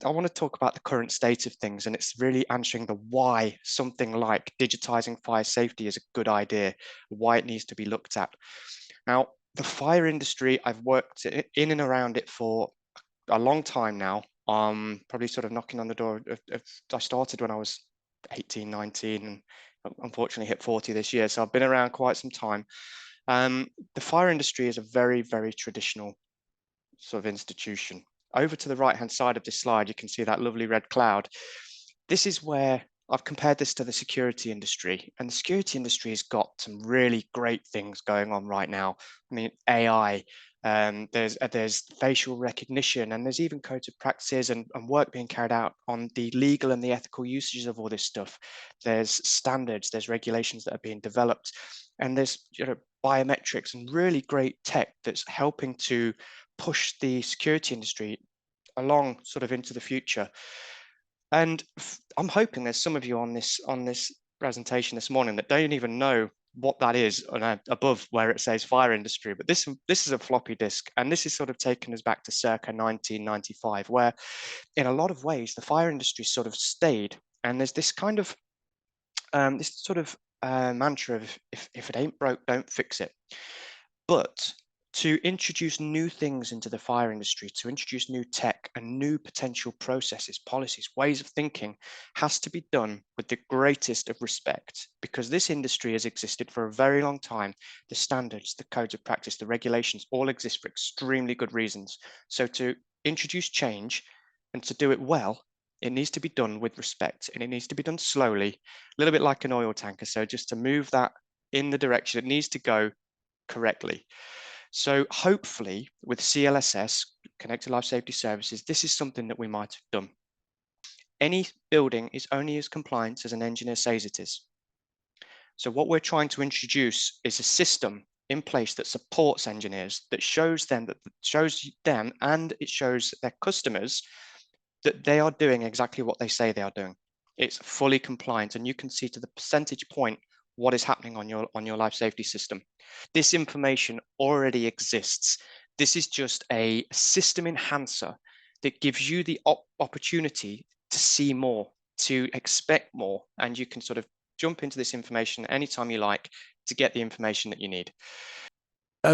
I want to talk about the current state of things, and it's really answering the why something like digitizing fire safety is a good idea, why it needs to be looked at. Now, the fire industry, I've worked in and around it for a long time now. Probably sort of knocking on the door I started when I was 18, 19, and unfortunately hit 40 this year. So I've been around quite some time. The fire industry is a very, very traditional sort of institution. Over to the right-hand side of this slide, you can see that lovely red cloud. This is where I've compared this to the security industry, and the security industry has got some really great things going on right now. I mean, AI, there's facial recognition, and there's even codes of practices and work being carried out on the legal and the ethical usages of all this stuff. There's standards, there's regulations that are being developed, and there's biometrics and really great tech that's helping to push the security industry along sort of into the future. And I'm hoping there's some of you on this presentation this morning that don't even know what that is above where it says fire industry. But this is a floppy disk, and this is sort of taken us back to circa 1995, where in a lot of ways the fire industry sort of stayed. And there's this kind of this sort of mantra of if it ain't broke, don't fix it. But to introduce new things into the fire industry, to introduce new tech and new potential processes, policies, ways of thinking, has to be done with the greatest of respect, because this industry has existed for a very long time. The standards, the codes of practice, the regulations all exist for extremely good reasons. So to introduce change and to do it well, it needs to be done with respect, and it needs to be done slowly, a little bit like an oil tanker. So just to move that in the direction it needs to go correctly. So hopefully with CLSS, Connected Life Safety Services, this is something that we might have done. Any building is only as compliant as an engineer says it is. So what we're trying to introduce is a system in place that supports engineers, that shows them and it shows their customers that they are doing exactly what they say they are doing. It's fully compliant, and you can see to the percentage point what is happening on your life safety system. This information already exists. This is just a system enhancer that gives you the opportunity to see more, to expect more, and you can sort of jump into this information anytime you like to get the information that you need.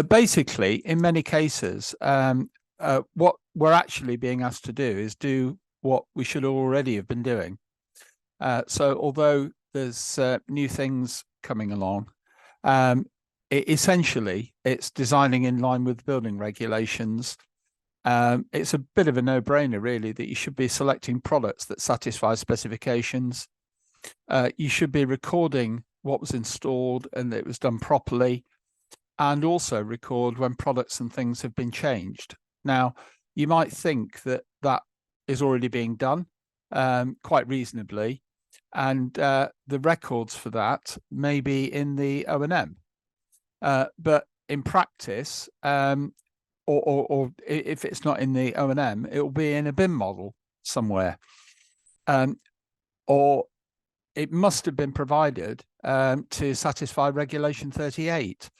Basically, in many cases, what we're actually being asked to do is do what we should already have been doing. So although there's new things coming along, essentially it's designing in line with building regulations. It's a bit of a no-brainer, really, that you should be selecting products that satisfy specifications. You should be recording what was installed and that it was done properly, and also record when products and things have been changed. Now, you might think that that is already being done quite reasonably, and the records for that may be in the O&M. But in practice, or if it's not in the O&M, it will be in a BIM model somewhere. Or it must have been provided to satisfy Regulation 38.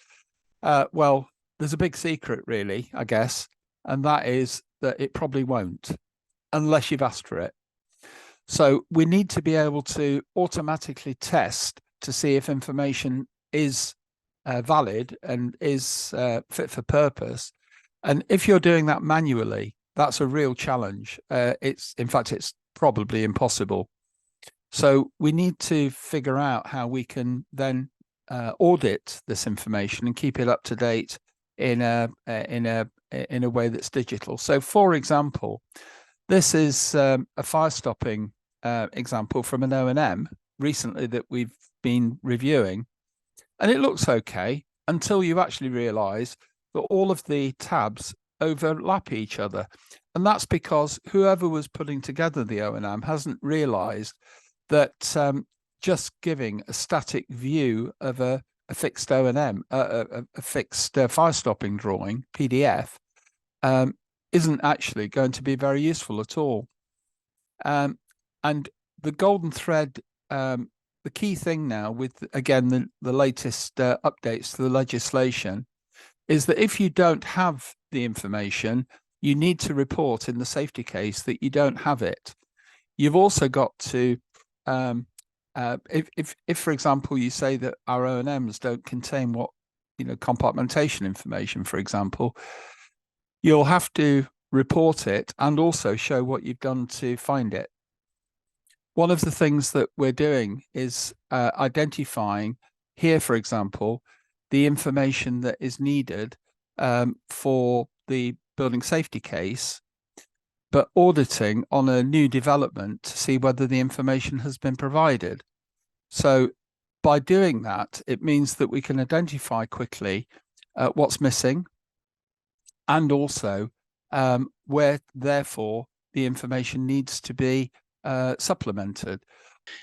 Well, there's a big secret, really, I guess, and that is that it probably won't, unless you've asked for it. So we need to be able to automatically test to see if information is valid and is fit for purpose. And if you're doing that manually, that's a real challenge. In fact, it's probably impossible. So we need to figure out how we can then audit this information and keep it up to date in a way that's digital. So, for example, this is a fire stopping example from an O&M recently that we've been reviewing, and it looks okay until you actually realise that all of the tabs overlap each other, and that's because whoever was putting together the O&M hasn't realised that just giving a static view of a fixed O&M, a fixed fire stopping drawing, PDF, isn't actually going to be very useful at all. And the golden thread, the key thing now with, again, the latest updates to the legislation is that if you don't have the information, you need to report in the safety case that you don't have it. You've also got to, if for example, you say that our O&Ms don't contain what, compartmentation information, for example, you'll have to report it and also show what you've done to find it. One of the things that we're doing is identifying here, for example, the information that is needed for the building safety case, but auditing on a new development to see whether the information has been provided. So by doing that, it means that we can identify quickly what's missing, and also where, therefore, the information needs to be supplemented.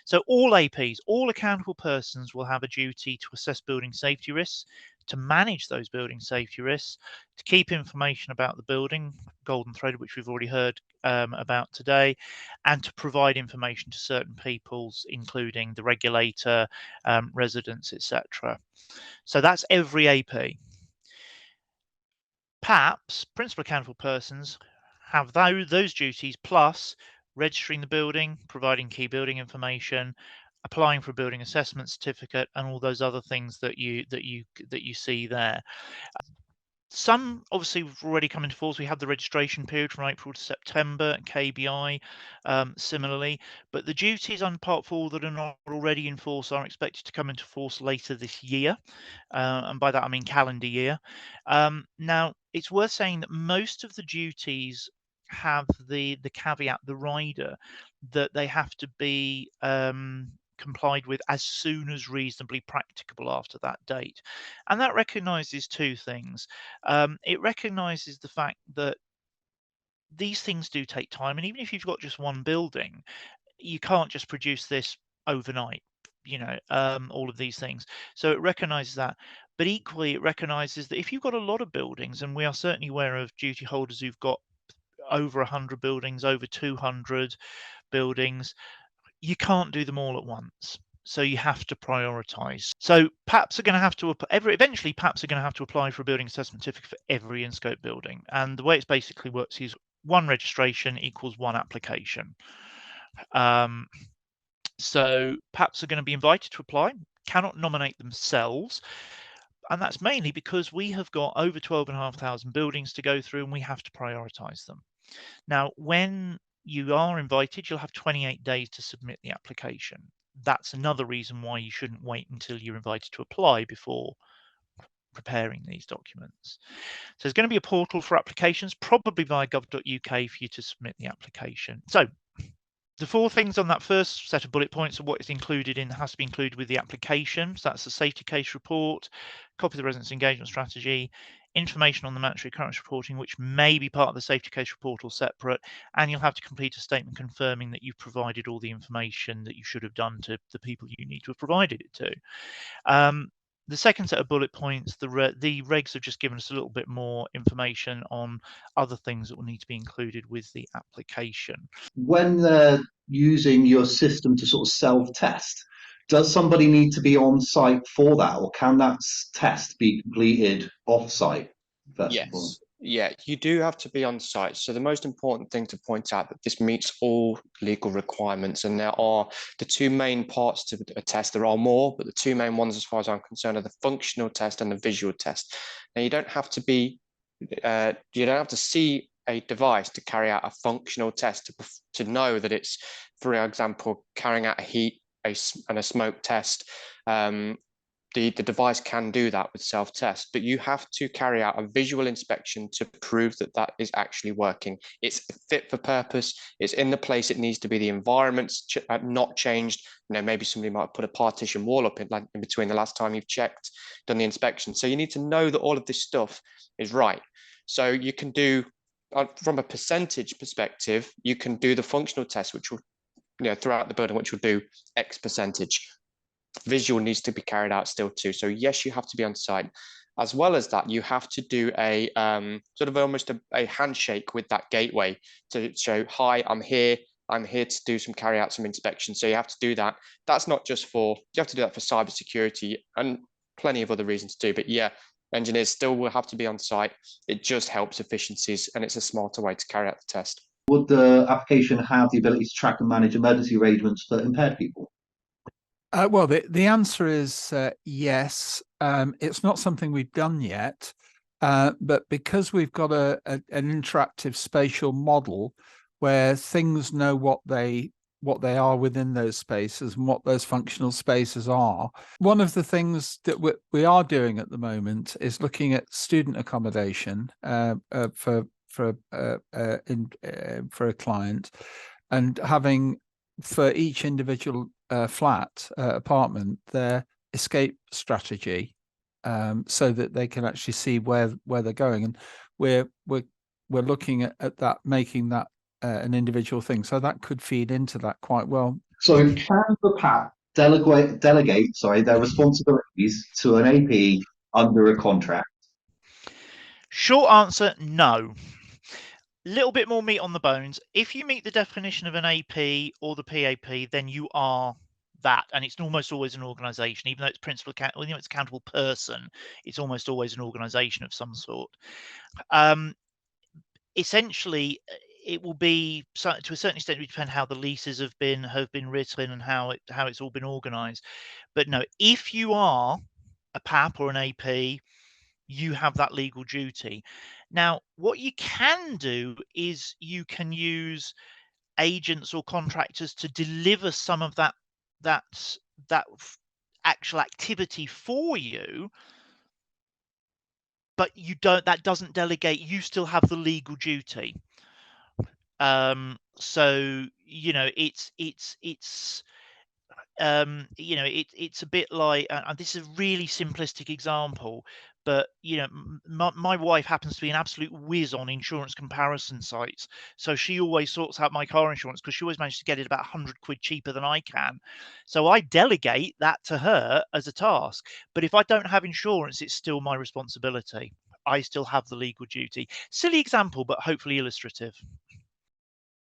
So all APs, all accountable persons, will have a duty to assess building safety risks, to manage those building safety risks, to keep information about the building, golden thread, which we've already heard about today, and to provide information to certain peoples, including the regulator, residents, etc. So that's every AP. PAPs, principal accountable persons, have those duties plus registering the building, providing key building information, applying for a building assessment certificate, and all those other things that you see there. Some obviously have already come into force. We have the registration period from April to September, KBI similarly, but the duties on Part 4 that are not already in force are expected to come into force later this year, and by that I mean calendar year. Now, it's worth saying that most of the duties have the caveat, the rider, that they have to be complied with as soon as reasonably practicable after that date. And that recognises two things. It recognises the fact that these things do take time, and even if you've got just one building, you can't just produce this overnight, all of these things. So it recognises that. But equally, it recognises that if you've got a lot of buildings, and we are certainly aware of duty holders who've got over 100 buildings, over 200 buildings, you can't do them all at once. So you have to prioritize. So PAPs are going to have to eventually PAPs are going to have to apply for a building assessment certificate for every in-scope building. And the way it basically works is one registration equals one application. So PAPs are going to be invited to apply, cannot nominate themselves. And that's mainly because we have got over 12,500 buildings to go through, and we have to prioritize them. Now, when you are invited, you'll have 28 days to submit the application. That's another reason why you shouldn't wait until you're invited to apply before preparing these documents. So there's going to be a portal for applications, probably via gov.uk, for you to submit the application. So the four things on that first set of bullet points are what is included has to be included with the application. So that's the safety case report, copy of the residence engagement strategy, information on the mandatory occurrence reporting, which may be part of the safety case report or separate, and you'll have to complete a statement confirming that you've provided all the information that you should have done to the people you need to have provided it to. The second set of bullet points, the regs have just given us a little bit more information on other things that will need to be included with the application. When they're using your system to sort of self-test, does somebody need to be on site for that, or can that test be completed off-site? Yes. Yeah, you do have to be on site. So the most important thing to point out that this meets all legal requirements, and there are the two main parts to a test. There are more, but the two main ones, as far as I'm concerned, are the functional test and the visual test. Now, you don't have to see a device to carry out a functional test to know that it's, for example, carrying out a heat and a smoke test. The device can do that with self-test, but you have to carry out a visual inspection to prove that that is actually working. It's fit for purpose. It's in the place it needs to be. The environment's not changed. Maybe somebody might put a partition wall up in between the last time you've done the inspection. So you need to know that all of this stuff is right. So you can do, from a percentage perspective, you can do the functional test, which will, throughout the building, which will do X percentage. Visual needs to be carried out still too. So yes, you have to be on site. As well as that, you have to do a sort of almost a handshake with that gateway to show, hi, I'm here to carry out some inspection. So you have to do that. That's not just you have to do that for cybersecurity and plenty of other reasons too. But yeah, Engineers still will have to be on site. It just helps efficiencies, and it's a smarter way to carry out the test. Would the application have the ability to track and manage emergency arrangements for impaired people? Well, the answer is yes. It's not something we've done yet, but because we've got an interactive spatial model where things know what they are within those spaces and what those functional spaces are. One of the things that we are doing at the moment is looking at student accommodation for a client, and having for each individual flat apartment their escape strategy, so that they can actually see where they're going, and we're looking at that, making that an individual thing, so that could feed into that quite well. So can the PAP delegate their responsibilities to an AP under a contract? Short answer, no. Little bit more meat on the bones. If you meet the definition of an AP or the PAP, then you are that, and it's almost always an organisation, even though it's it's accountable person. It's almost always an organisation of some sort. Essentially, it will be, to a certain extent, it will depend how the leases have been written and how it's all been organised. But no, if you are a PAP or an AP, you have that legal duty. Now, what you can do is you can use agents or contractors to deliver some of that actual activity for you, but that doesn't delegate. You still have the legal duty. So it's a bit like, and this is a really simplistic example, but my wife happens to be an absolute whiz on insurance comparison sites, so she always sorts out my car insurance because she always manages to get it about 100 quid cheaper than I can. So I delegate that to her as a task, but if I don't have insurance, it's still my responsibility. I still have the legal duty. Silly example, but hopefully illustrative.